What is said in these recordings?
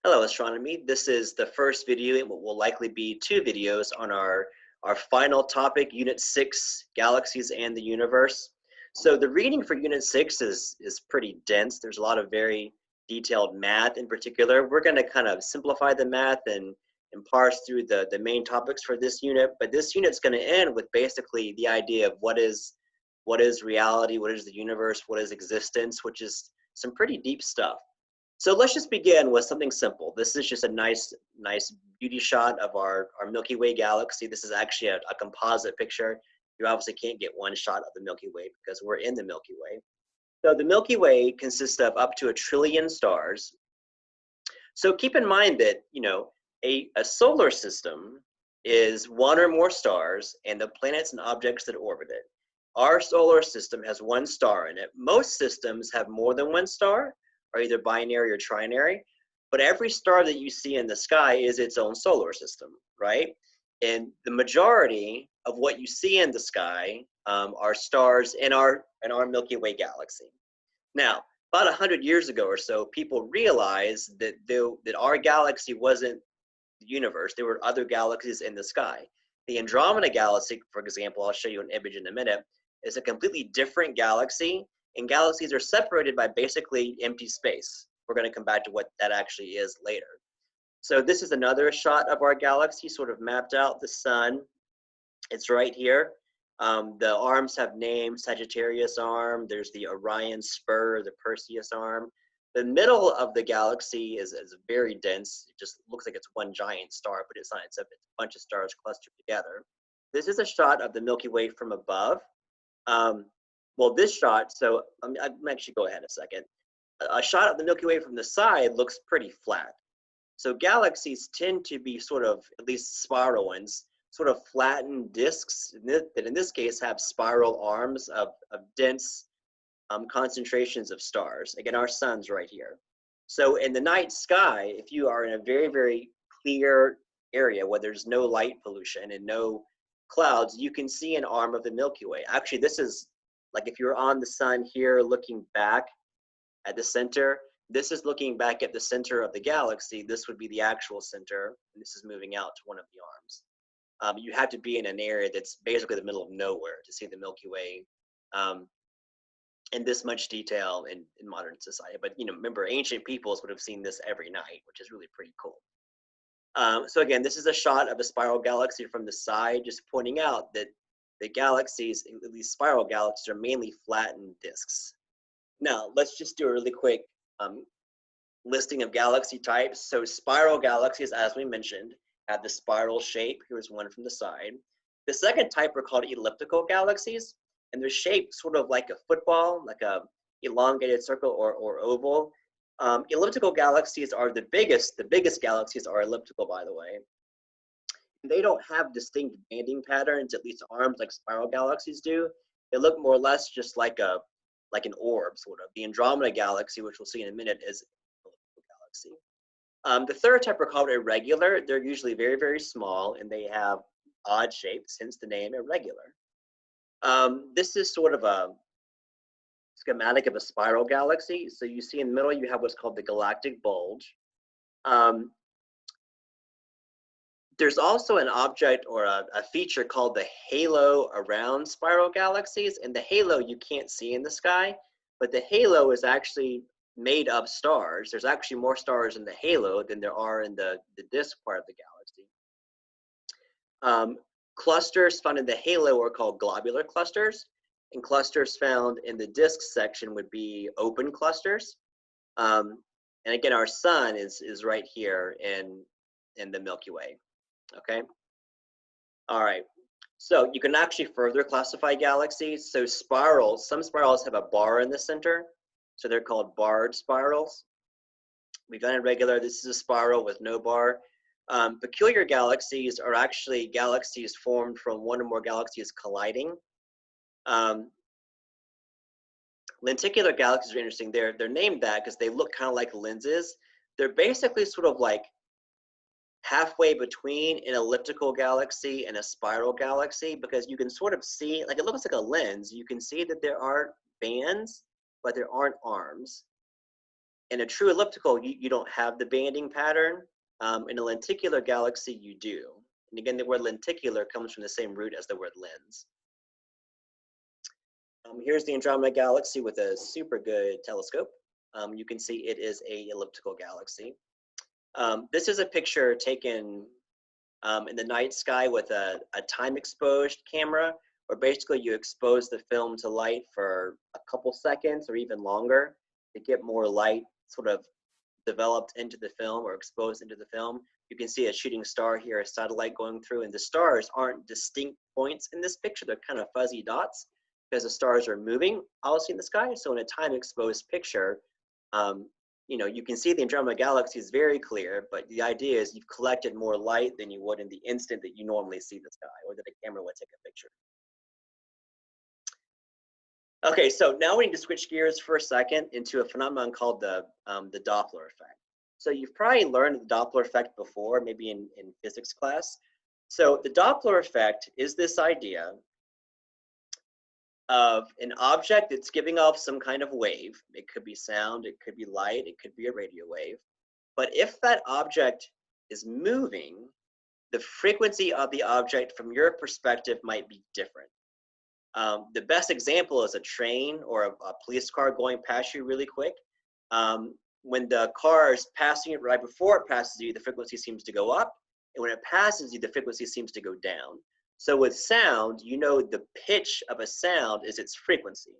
Hello, Astronomy. This is the first video in what will likely be two videos on our final topic, Unit 6, Galaxies and the Universe. So the reading for Unit 6 is pretty dense. There's a lot of very detailed math in particular. We're going to kind of simplify the math and parse through the main topics for this unit, but this unit's going to end with basically the idea of what is reality, what is the universe, what is existence, which is some pretty deep stuff. So let's just begin with something simple. This is just a nice beauty shot of our Milky Way galaxy. This is actually a composite picture. You obviously can't get one shot of the Milky Way because we're in the Milky Way. So the Milky Way consists of up to 1 trillion stars. So keep in mind that, a solar system is one or more stars and the planets and objects that orbit it. Our solar system has one star in it. Most systems have more than one star, or either binary or trinary, but every star that you see in the sky is its own solar system, right? And the majority of what you see in the sky are stars in our Milky Way galaxy. Now, about 100 years ago or so, people realized that our galaxy wasn't the universe. There were other galaxies in the sky. The Andromeda galaxy, for example, I'll show you an image in a minute, is a completely different galaxy, and galaxies are separated by basically empty space. We're going to come back to what that actually is later. So this is another shot of our galaxy, sort of mapped out. The sun, it's right here. The arms have names: Sagittarius arm, there's the Orion spur, the Perseus arm. The middle of the galaxy is very dense. It just looks like it's one giant star, but it's not. It's a bunch of stars clustered together. This is a shot of the Milky Way from above. Well, this shot, so I'm actually go ahead a second. A shot of the Milky Way from the side looks pretty flat. So galaxies tend to be sort of, at least spiral ones, sort of flattened disks that in this case have spiral arms of dense concentrations of stars. Again, our sun's right here. So in the night sky, if you are in a very, very clear area where there's no light pollution and no clouds, you can see an arm of the Milky Way. Actually, this is like if you're on the sun here looking back at the center, this is looking back at the center of the galaxy. This would be the actual center, and this is moving out to one of the arms. You have to be in an area that's basically the middle of nowhere to see the Milky Way in this much detail in modern society. But remember, ancient peoples would have seen this every night, which is really pretty cool. So again, this is a shot of a spiral galaxy from the side, just pointing out that the galaxies, at least spiral galaxies, are mainly flattened disks. Now, let's just do a really quick listing of galaxy types. So spiral galaxies, as we mentioned, have the spiral shape. Here's one from the side. The second type are called elliptical galaxies, and they're shaped sort of like a football, like a elongated circle or oval. Elliptical galaxies are the biggest. The biggest galaxies are elliptical, by the way. They don't have distinct banding patterns, at least arms like spiral galaxies do. They look more or less just like an orb, sort of. The Andromeda galaxy, which we'll see in a minute, is an elliptical galaxy. The third type are called irregular. They're usually very, very small, and they have odd shapes, hence the name irregular. This is sort of a schematic of a spiral galaxy. So you see in the middle, you have what's called the galactic bulge. There's also an object or a feature called the halo around spiral galaxies, and the halo you can't see in the sky, but the halo is actually made of stars. There's actually more stars in the halo than there are in the disk part of the galaxy. Clusters found in the halo are called globular clusters, and clusters found in the disk section would be open clusters. And again, our sun is right here in the Milky Way. Okay. All right. So you can actually further classify galaxies. So spirals, some spirals have a bar in the center, so they're called barred spirals. We've done irregular. This is a spiral with no bar. Peculiar galaxies are actually galaxies formed from one or more galaxies colliding. Lenticular galaxies are interesting. They're named that because they look kind of like lenses. They're basically sort of like halfway between an elliptical galaxy and a spiral galaxy, because you can sort of see, like, it looks like a lens. You can see that there are bands, but there aren't arms. In a true elliptical, you don't have the banding pattern. In a lenticular galaxy, you do. And again, the word lenticular comes from the same root as the word lens. Here's the Andromeda Galaxy with a super good telescope. You can see it is a elliptical galaxy. This is a picture taken in the night sky with a time-exposed camera, where basically you expose the film to light for a couple seconds or even longer to get more light sort of developed into the film or exposed into the film. You can see a shooting star here, a satellite going through, and the stars aren't distinct points in this picture. They're kind of fuzzy dots because the stars are moving obviously in the sky. So in a time-exposed picture, you can see the Andromeda Galaxy is very clear, but the idea is you've collected more light than you would in the instant that you normally see the sky or that a camera would take a picture. Okay, so now we need to switch gears for a second into a phenomenon called the Doppler effect. So you've probably learned the Doppler effect before, maybe in physics class. So the Doppler effect is this idea of an object that's giving off some kind of wave. It could be sound, it could be light, it could be a radio wave. But if that object is moving, the frequency of the object from your perspective might be different. The best example is a train or a police car going past you really quick. When the car is passing it, right before it passes you, the frequency seems to go up. And when it passes you, the frequency seems to go down. So with sound, the pitch of a sound is its frequency.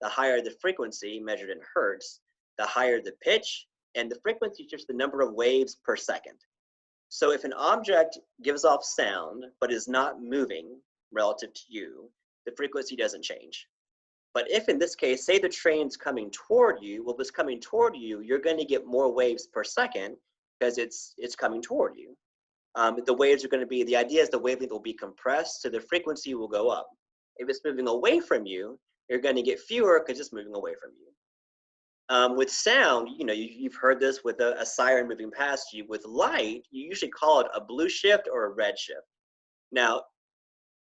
The higher the frequency, measured in hertz, the higher the pitch, and the frequency is just the number of waves per second. So if an object gives off sound, but is not moving relative to you, the frequency doesn't change. But if in this case, say the train's coming toward you, well, if it's coming toward you, you're going to get more waves per second because it's coming toward you. The waves are going to be, the idea is the wavelength will be compressed, so the frequency will go up. If it's moving away from you, you're going to get fewer because it's moving away from you. With sound, you've heard this with a siren moving past you. With light, you usually call it a blue shift or a red shift. Now,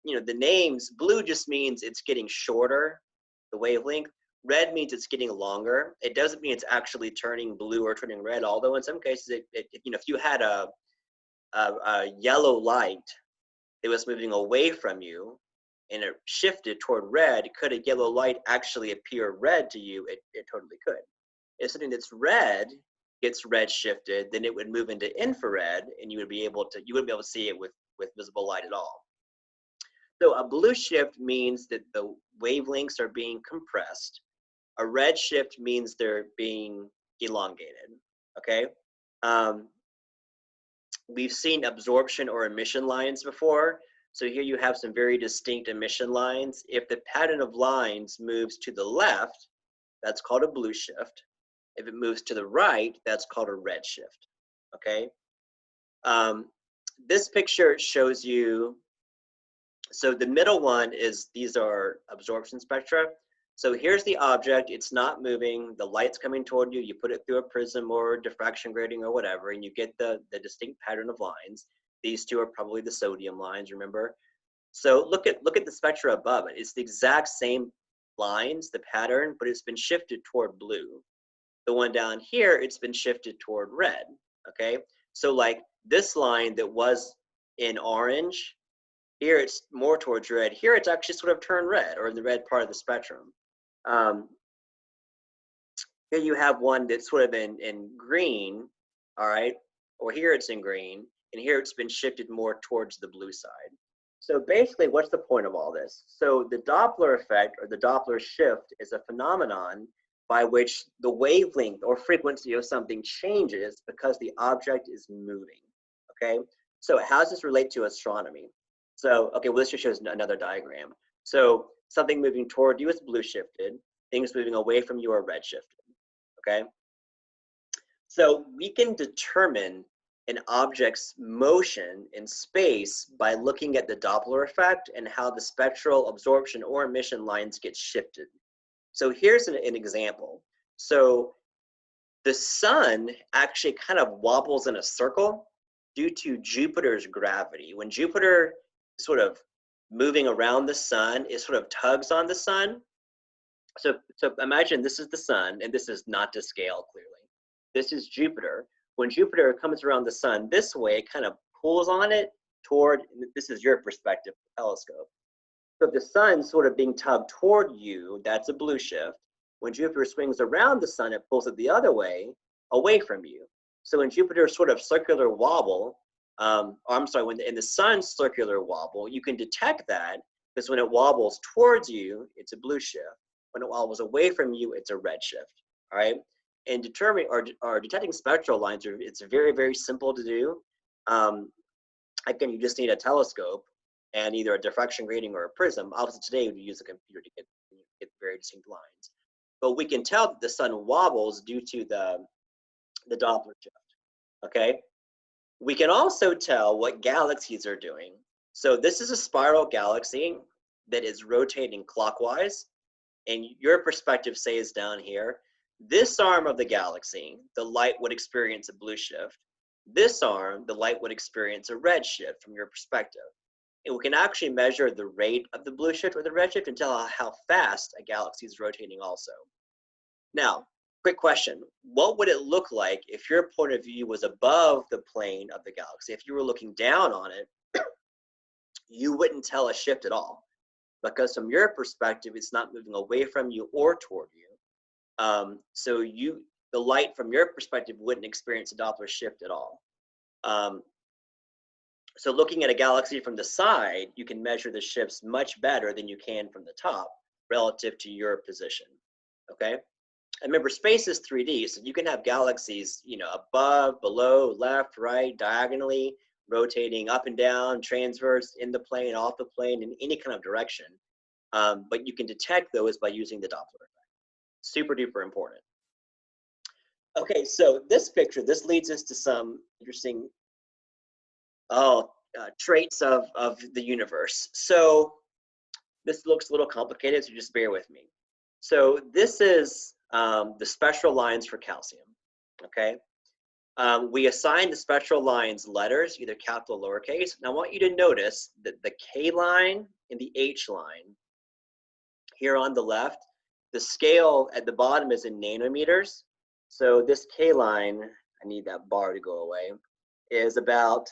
the names, blue just means it's getting shorter, the wavelength. Red means it's getting longer. It doesn't mean it's actually turning blue or turning red, although in some cases, if you had a yellow light that was moving away from you and it shifted toward red, could a yellow light actually appear red to you? It totally could. If something that's red gets red shifted, then it would move into infrared and you wouldn't be able to see it with visible light at all. So a blue shift means that the wavelengths are being compressed. A red shift means they're being elongated, okay? We've seen absorption or emission lines before. So here you have some very distinct emission lines. If the pattern of lines moves to the left, that's called a blue shift. If it moves to the right, that's called a red shift, okay? This picture shows you, so the middle one is, these are absorption spectra. So here's the object, it's not moving, the light's coming toward you, you put it through a prism or diffraction grating or whatever, and you get the distinct pattern of lines. These two are probably the sodium lines, remember? So look at the spectra above it. It's the exact same lines, the pattern, but it's been shifted toward blue. The one down here, it's been shifted toward red, okay? So like this line that was in orange, here it's more towards red. Here it's actually sort of turned red, or in the red part of the spectrum. Here you have one that's sort of in green, all right? Or here it's in green, and here it's been shifted more towards the blue side. So basically, what's the point of all this? So the Doppler effect, or the Doppler shift, is a phenomenon by which the wavelength or frequency of something changes because the object is moving, okay? So how does this relate to astronomy? So, okay, well, this just shows another diagram. So something moving toward you is blue shifted, things moving away from you are red shifted, okay? So we can determine an object's motion in space by looking at the Doppler effect and how the spectral absorption or emission lines get shifted. So here's an example. So the sun actually kind of wobbles in a circle due to Jupiter's gravity. When Jupiter is sort of moving around the sun, it sort of tugs on the sun. So imagine this is the sun, and this is not to scale clearly. This is Jupiter. When Jupiter comes around the sun this way, it kind of pulls on it toward, this is your perspective, telescope. So if the sun's sort of being tugged toward you, that's a blue shift. When Jupiter swings around the sun, it pulls it the other way, away from you. So in Jupiter's sort of circular wobble, in the sun's circular wobble, you can detect that because when it wobbles towards you, it's a blue shift. When it wobbles away from you, it's a red shift. All right. And determining or detecting spectral lines, it's very, very simple to do. Again, you just need a telescope and either a diffraction grating or a prism. Obviously, today we use a computer to get very distinct lines. But we can tell that the sun wobbles due to the Doppler shift. Okay. We can also tell what galaxies are doing. So this is a spiral galaxy that is rotating clockwise, and your perspective says down here, this arm of the galaxy, the light would experience a blue shift. This arm, the light would experience a red shift from your perspective. And we can actually measure the rate of the blue shift or the red shift and tell how fast a galaxy is rotating also. Now, quick question. What would it look like if your point of view was above the plane of the galaxy? If you were looking down on it, you wouldn't tell a shift at all, because from your perspective, it's not moving away from you or toward you. So the light from your perspective wouldn't experience a Doppler shift at all. So looking at a galaxy from the side, you can measure the shifts much better than you can from the top relative to your position, okay? And remember, space is 3D, so you can have galaxies, above, below, left, right, diagonally, rotating up and down, transverse, in the plane, off the plane, in any kind of direction. But you can detect those by using the Doppler effect. Super duper important. Okay, so this picture, this leads us to some interesting traits of the universe. So this looks a little complicated, so just bear with me. So this is the spectral lines for calcium, okay? We assign the spectral lines letters, either capital or lowercase. And I want you to notice that the K line and the H line here on the left, the scale at the bottom is in nanometers. So this K line, I need that bar to go away, is about,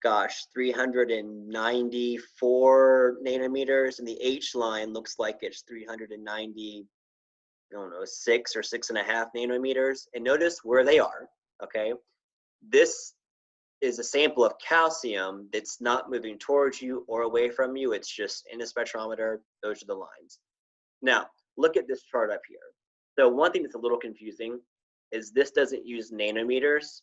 394 nanometers, and the H line looks like it's 390, I don't know, 6 or 6.5 nanometers. And notice where they are, okay? This is a sample of calcium that's not moving towards you or away from you. It's just in the spectrometer. Those are the lines. Now, look at this chart up here. So one thing that's a little confusing is this doesn't use nanometers.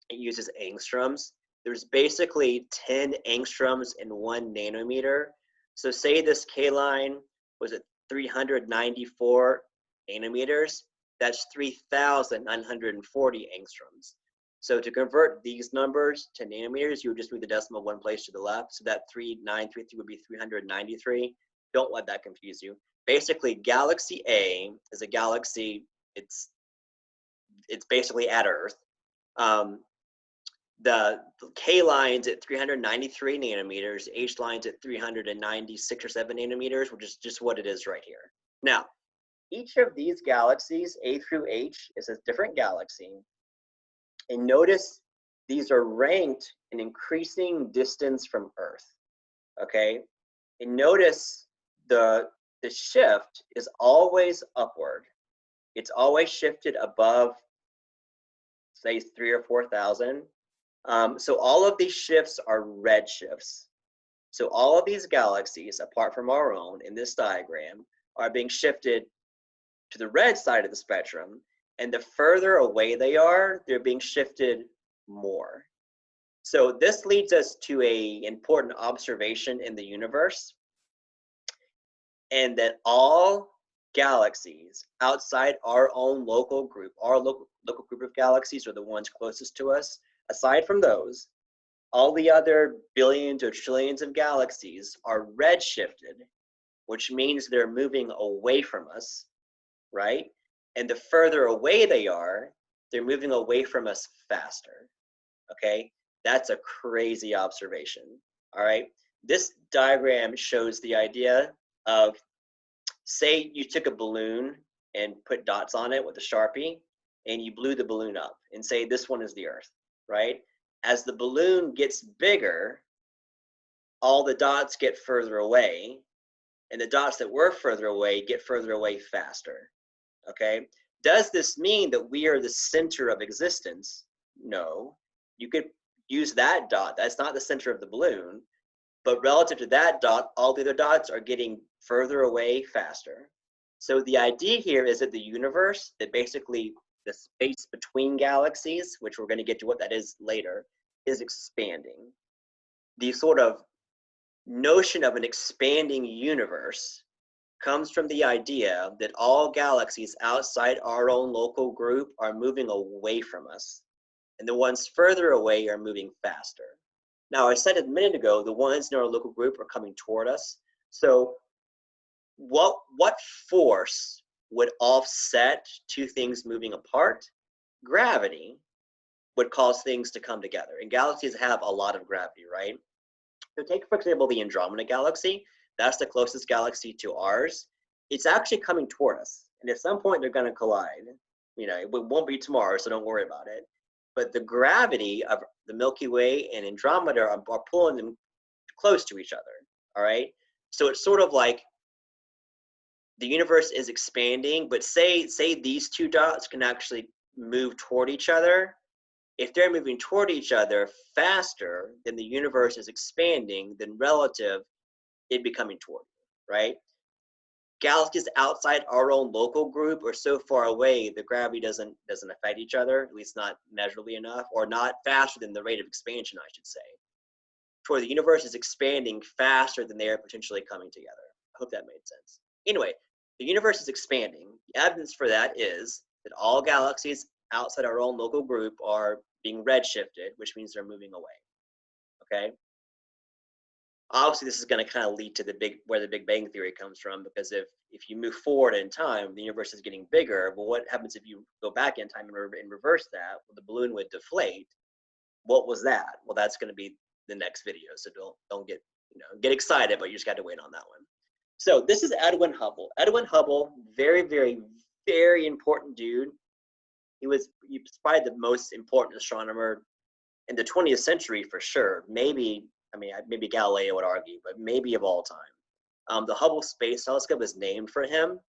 It uses angstroms. There's basically 10 angstroms in 1 nanometer. So say this K line was at 394 nanometers, that's 3,940 angstroms. So to convert these numbers to nanometers, you would just move the decimal one place to the left. So that 3933 would be 393. Don't let that confuse you. Basically, galaxy A is a galaxy, it's basically at Earth. The K line's at 393 nanometers, H line's at 396 or 7 nanometers, which is just what it is right here. Now, each of these galaxies, A through H, is a different galaxy. And notice these are ranked in increasing distance from Earth, okay? And notice the shift is always upward. It's always shifted above, say, 3,000 or 4,000. So all of these shifts are red shifts. So all of these galaxies, apart from our own in this diagram, are being shifted to the red side of the spectrum. And the further away they are, they're being shifted more. So this leads us to an important observation in the universe, and that all galaxies outside our own local group, our local group of galaxies are the ones closest to us. Aside from those, all the other billions or trillions of galaxies are redshifted, which means they're moving away from us, right? And the further away they are, they're moving away from us faster, okay? That's a crazy observation, all right? This diagram shows the idea of, say you took a balloon and put dots on it with a Sharpie. and you blew the balloon up and say this one is the Earth, right? As the balloon gets bigger, all the dots get further away, and the dots that were further away get further away faster, okay? Does this mean that we are the center of existence? No. You could use that dot. That's not the center of the balloon, but relative to that dot, all the other dots are getting further away faster. So the idea here is that the universe, that basically the space between galaxies, which we're going to get to what that is later, is expanding. The sort of notion of an expanding universe comes from the idea that all galaxies outside our own local group are moving away from us, and the ones further away are moving faster. Now, I said a minute ago, the ones in our local group are coming toward us. So what force would offset two things moving apart? Gravity would cause things to come together. And galaxies have a lot of gravity, right? So take, for example, the Andromeda galaxy. That's the closest galaxy to ours. It's actually coming toward us. And at some point, they're going to collide. You know, it won't be tomorrow, so don't worry about it. But the gravity of the Milky Way and Andromeda are pulling them close to each other, all right? So it's sort of like the universe is expanding, but say these two dots can actually move toward each other. If they're moving toward each other faster than the universe is expanding, then relative, it becoming toward you, right? Galaxies outside our own local group are so far away, the gravity doesn't affect each other, at least not measurably enough, or not faster than the rate of expansion, I should say. Toward the universe is expanding faster than they are potentially coming together. I hope that made sense. Anyway, the universe is expanding. The evidence for that is that all galaxies outside our own local group are being redshifted, which means they're moving away, okay? Obviously, this is going to kind of lead to where the Big Bang Theory comes from, because if you move forward in time, the universe is getting bigger. But what happens if you go back in time and reverse that? Well, the balloon would deflate. What was that? Well, that's going to be the next video. So don't get get excited, but you just got to wait on that one. So this is Edwin Hubble. Edwin Hubble, very, very, very important dude. He was probably the most important astronomer in the 20th century for sure. Maybe Galileo would argue, but maybe of all time. The Hubble Space Telescope is named for him.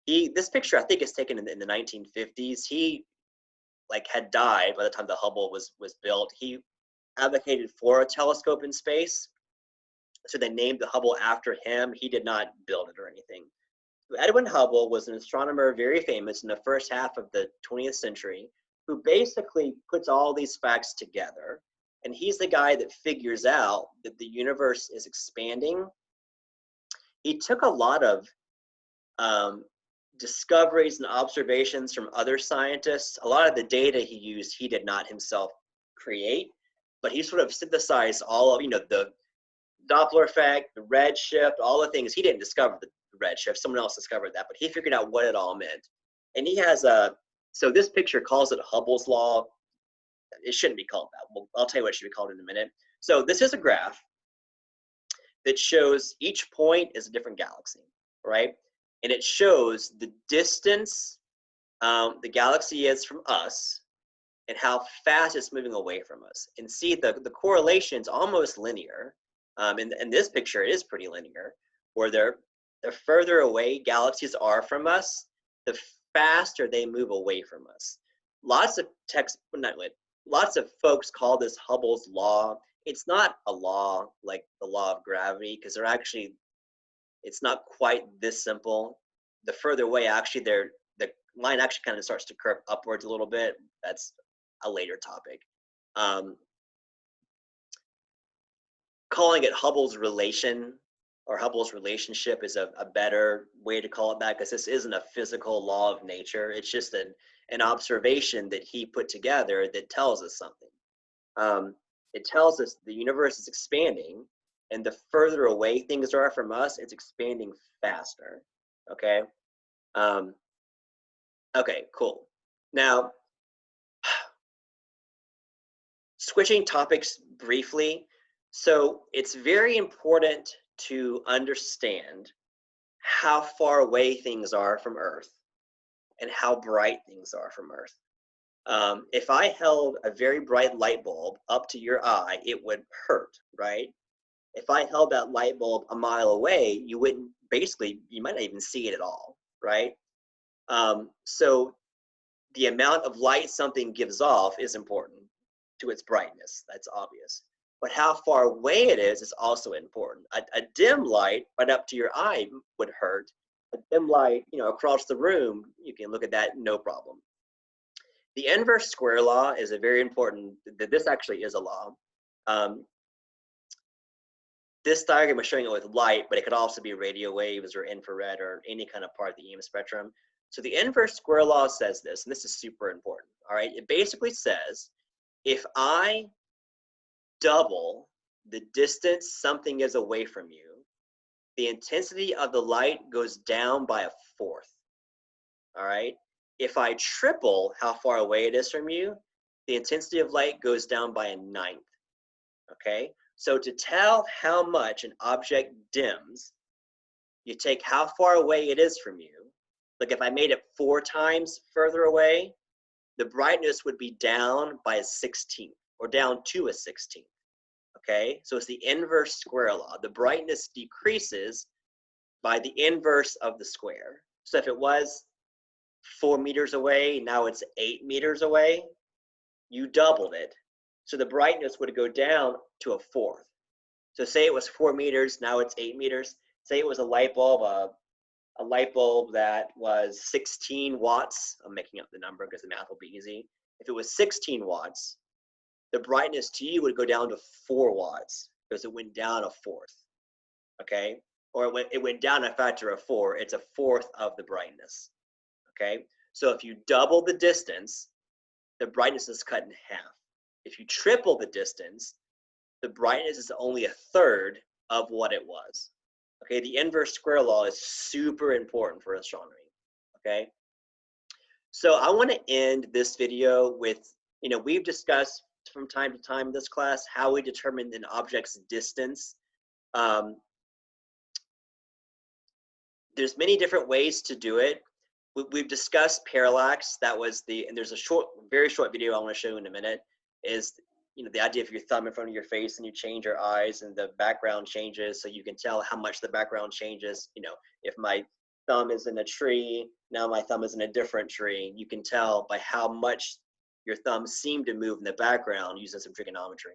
This picture I think is taken in the 1950s. He had died by the time the Hubble was built. He advocated for a telescope in space, so they named the Hubble after him. He did not build it or anything. So Edwin Hubble was an astronomer very famous in the first half of the 20th century, who basically puts all these facts together. And he's the guy that figures out that the universe is expanding. He took a lot of discoveries and observations from other scientists. A lot of the data he used, he did not himself create, but he sort of synthesized all of, the Doppler effect, the redshift, all the things. He didn't discover the redshift. Someone else discovered that, but he figured out what it all meant. And he has so this picture calls it Hubble's Law. It shouldn't be called that. Well, I'll tell you what it should be called in a minute. So this is a graph that shows each point is a different galaxy, right? And it shows the distance the galaxy is from us and how fast it's moving away from us. And see, the correlation is almost linear. In this picture, it is pretty linear, where the further away galaxies are from us, the faster they move away from us. Lots of folks call this Hubble's Law. It's not a law like the law of gravity, because it's not quite this simple. The further away, actually, the line actually kind of starts to curve upwards a little bit. That's a later topic. Calling it Hubble's relation or Hubble's relationship is a better way to call it that, because this isn't a physical law of nature. It's just an observation that he put together that tells us something. It tells us the universe is expanding, and the further away things are from us, it's expanding faster. Okay. Okay, cool. Now, switching topics briefly. So it's very important to understand how far away things are from Earth and how bright things are from Earth. If I held a very bright light bulb up to your eye, it would hurt, right? If I held that light bulb a mile away, you wouldn't, basically, you might not even see it at all, right? So the amount of light something gives off is important to its brightness. That's obvious. But how far away it is also important. A dim light right up to your eye would hurt. A dim light, across the room, you can look at that, no problem. The inverse square law is a very important, this actually is a law. This diagram is showing it with light, but it could also be radio waves or infrared or any kind of part of the EM spectrum. So the inverse square law says this, and this is super important, all right? It basically says, if I double the distance something is away from you, the intensity of the light goes down by a fourth, all right? If I triple how far away it is from you, the intensity of light goes down by a ninth, okay? So to tell how much an object dims, you take how far away it is from you. Like if I made it 4 times further away, the brightness would be down by a 16th or down to a 16th, okay? So it's the inverse square law. The brightness decreases by the inverse of the square. So if it was 4 meters away, now it's 8 meters away, you doubled it. So the brightness would go down to a fourth. So say it was 4 meters, now it's 8 meters. Say it was a light bulb, a light bulb that was 16 watts. I'm making up the number because the math will be easy. If it was 16 watts, the brightness to you would go down to 4 watts because it went down a fourth, okay? Or it went down a factor of 4. It's a fourth of the brightness, okay? So if you double the distance, the brightness is cut in half. If you triple the distance, the brightness is only a third of what it was. Okay, the inverse square law is super important for astronomy, okay? So I want to end this video with, we've discussed from time to time in this class how we determine an object's distance. There's many different ways to do it. We've discussed parallax. That was and there's a very short video I want to show you in a minute, is the idea of your thumb in front of your face and you change your eyes and the background changes, so you can tell how much the background changes. If my thumb is in a tree, now my thumb is in a different tree. You can tell by how much your thumb seemed to move in the background using some trigonometry.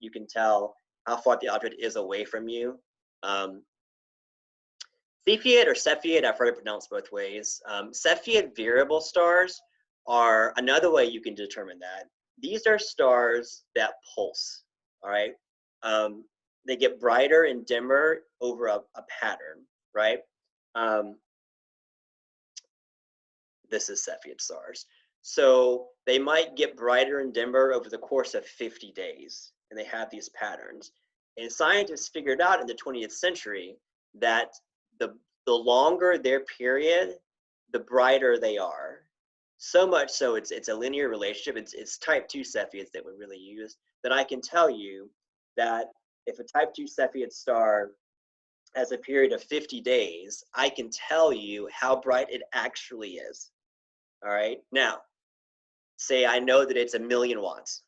You can tell how far the object is away from you. Cepheid or Cepheid, I've heard it pronounced both ways. Cepheid variable stars are another way you can determine that. These are stars that pulse, all right? They get brighter and dimmer over a pattern, right? This is Cepheid stars. So they might get brighter and dimmer over the course of 50 days, and they have these patterns. And scientists figured out in the 20th century that the longer their period, the brighter they are. So much so it's a linear relationship. It's type 2 Cepheids that we really use, that I can tell you that if a type 2 Cepheid star has a period of 50 days, I can tell you how bright it actually is. All right. Now, say I know that it's 1,000,000 watts,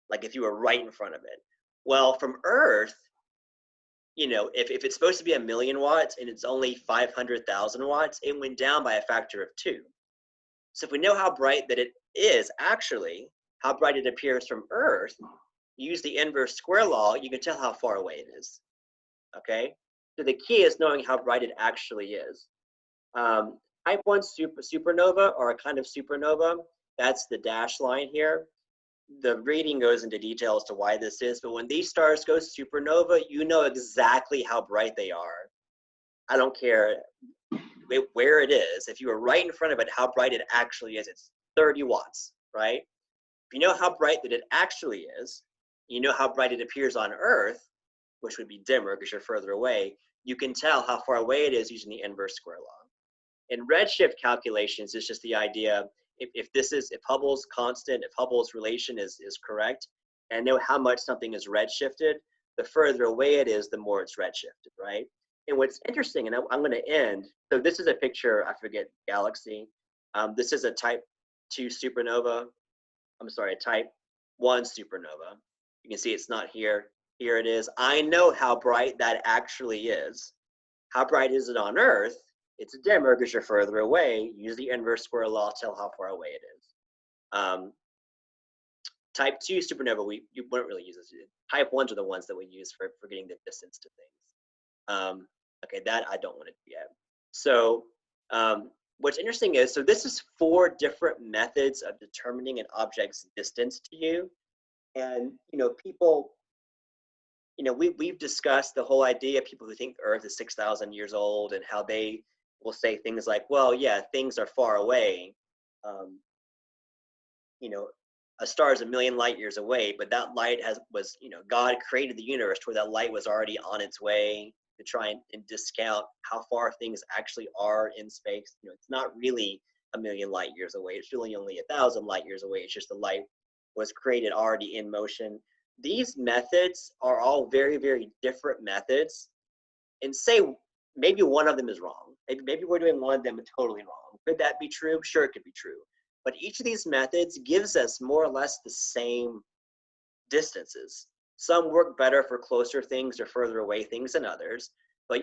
like if you were right in front of it. Well, from Earth, if it's supposed to be 1,000,000 watts and it's only 500,000 watts, it went down by a factor of 2. So if we know how bright that it is actually, how bright it appears from Earth, use the inverse square law, you can tell how far away it is, okay? So the key is knowing how bright it actually is. Type 1 supernova, or a kind of supernova, that's the dashed line here. The reading goes into detail as to why this is, but when these stars go supernova, you know exactly how bright they are. I don't care where it is. If you were right in front of it, how bright it actually is, it's 30 watts, right? If you know how bright that it actually is, you know how bright it appears on Earth, which would be dimmer because you're further away, you can tell how far away it is using the inverse square law. In redshift calculations, it's just the idea, if Hubble's constant, if Hubble's relation is correct, and know how much something is redshifted, the further away it is, the more it's redshifted, right? And what's interesting, and I'm going to end, so this is a picture, I forget, galaxy. This is a type 2 supernova. I'm sorry, a type 1 supernova. You can see it's not here. Here it is. I know how bright that actually is. How bright is it on Earth? It's dimmer because you're further away. Use the inverse square law to tell how far away it is. Type 2 supernova, you wouldn't really use this. Type 1s are the ones that we use for getting the distance to things. Okay, that I don't want to do yet. So what's interesting is, so this is 4 different methods of determining an object's distance to you. And, people, we've discussed the whole idea of people who think the Earth is 6,000 years old and how they will say things like, well, yeah, things are far away. A star is 1,000,000 light years away, but that light was, God created the universe where that light was already on its way, to try and discount how far things actually are in space. It's not really 1,000,000 light years away. It's really only 1,000 light years away. It's just the light was created already in motion. These methods are all very, very different methods. And say maybe one of them is wrong. Maybe we're doing one of them totally wrong. Could that be true? Sure, it could be true. But each of these methods gives us more or less the same distances. Some work better for closer things or further away things than others. But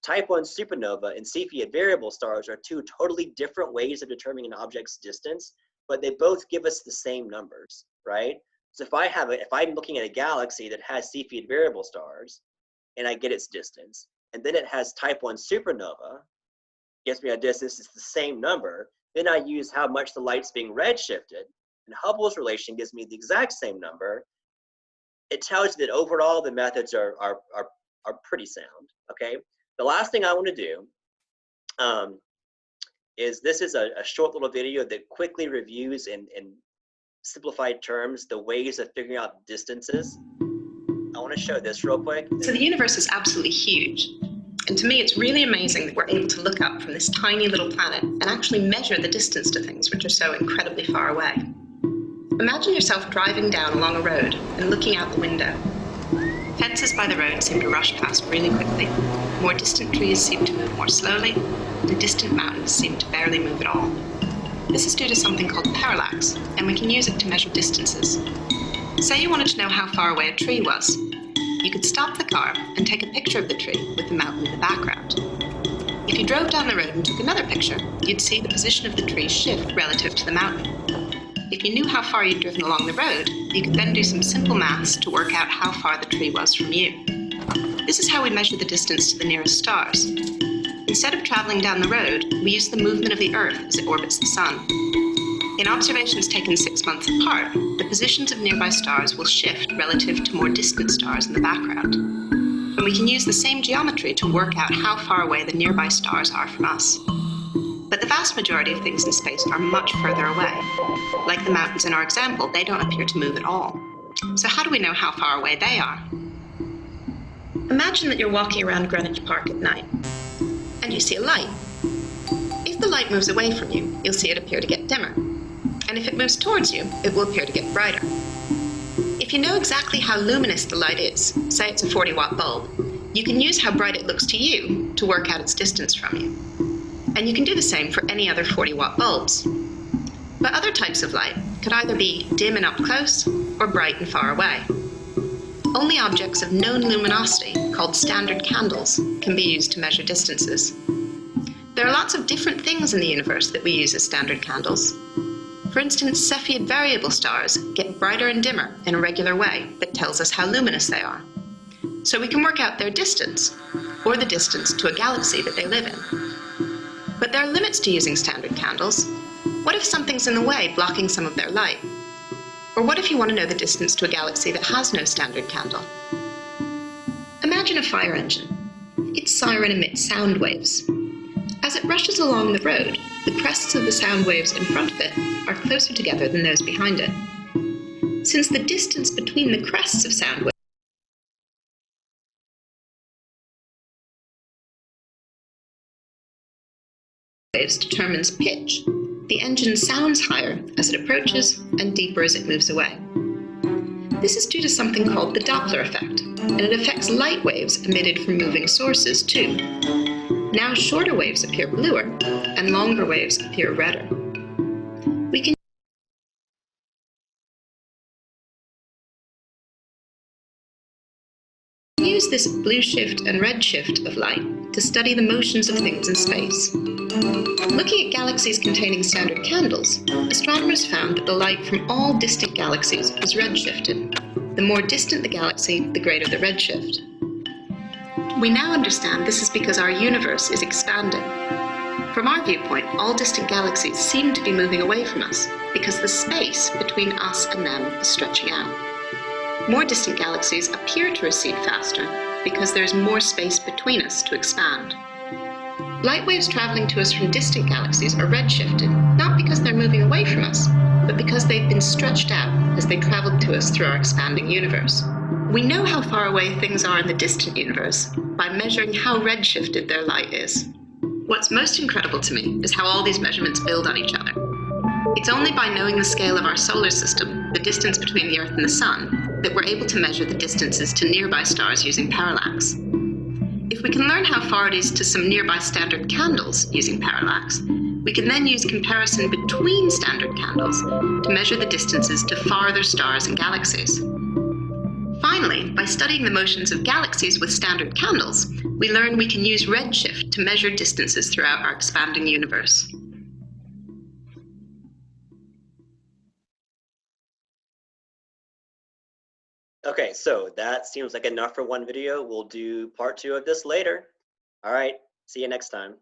type 1 supernova and Cepheid variable stars are 2 totally different ways of determining an object's distance, but they both give us the same numbers, right? So if I'm looking at a galaxy that has Cepheid variable stars and I get its distance, and then it has type 1 supernova, gives me a distance, it's the same number, then I use how much the light's being redshifted, and Hubble's relation gives me the exact same number. It tells you that overall the methods are pretty sound, okay? The last thing I want to do is, this is a short little video that quickly reviews in simplified terms the ways of figuring out distances. I want to show this real quick. So the universe is absolutely huge. And to me, it's really amazing that we're able to look up from this tiny little planet and actually measure the distance to things which are so incredibly far away. Imagine yourself driving down along a road and looking out the window. Fences by the road seem to rush past really quickly. More distant trees seem to move more slowly, and distant mountains seem to barely move at all. This is due to something called parallax, and we can use it to measure distances. Say you wanted to know how far away a tree was. You could stop the car and take a picture of the tree with the mountain in the background. If you drove down the road and took another picture, you'd see the position of the tree shift relative to the mountain. If you knew how far you'd driven along the road, you could then do some simple maths to work out how far the tree was from you. This is how we measure the distance to the nearest stars. Instead of traveling down the road, we use the movement of the Earth as it orbits the Sun. In observations taken 6 months apart, the positions of nearby stars will shift relative to more distant stars in the background. And we can use the same geometry to work out how far away the nearby stars are from us. But the vast majority of things in space are much further away. Like the mountains in our example, they don't appear to move at all. So how do we know how far away they are? Imagine that you're walking around Greenwich Park at night, and you see a light. If the light moves away from you, you'll see it appear to get dimmer. And if it moves towards you, it will appear to get brighter. If you know exactly how luminous the light is, say it's a 40-watt bulb, you can use how bright it looks to you to work out its distance from you. And you can do the same for any other 40-watt bulbs. But other types of light could either be dim and up close, or bright and far away. Only objects of known luminosity, called standard candles, can be used to measure distances. There are lots of different things in the universe that we use as standard candles. For instance, Cepheid variable stars get brighter and dimmer in a regular way that tells us how luminous they are. So we can work out their distance, or the distance to a galaxy that they live in. But there are limits to using standard candles. What if something's in the way, blocking some of their light? Or what if you want to know the distance to a galaxy that has no standard candle? Imagine a fire engine. Its siren emits sound waves. As it rushes along the road, the crests of the sound waves in front of it are closer together than those behind it. Since the distance between the crests of sound waves determines pitch, the engine sounds higher as it approaches and deeper as it moves away. This is due to something called the Doppler effect, and it affects light waves emitted from moving sources too. Now shorter waves appear bluer, and longer waves appear redder. We can use this blue shift and red shift of light to study the motions of things in space. Looking at galaxies containing standard candles, astronomers found that the light from all distant galaxies was redshifted. The more distant the galaxy, the greater the redshift. We now understand this is because our universe is expanding. From our viewpoint, all distant galaxies seem to be moving away from us because the space between us and them is stretching out. More distant galaxies appear to recede faster because there is more space between us to expand. Light waves traveling to us from distant galaxies are redshifted, not because they're moving away from us, but because they've been stretched out as they traveled to us through our expanding universe. We know how far away things are in the distant universe by measuring how redshifted their light is. What's most incredible to me is how all these measurements build on each other. It's only by knowing the scale of our solar system, the distance between the Earth and the Sun, that we're able to measure the distances to nearby stars using parallax. If we can learn how far it is to some nearby standard candles using parallax, we can then use comparison between standard candles to measure the distances to farther stars and galaxies. Finally, by studying the motions of galaxies with standard candles, we learn we can use redshift to measure distances throughout our expanding universe. Okay, so that seems like enough for one video. We'll do part 2 of this later. All right, see you next time.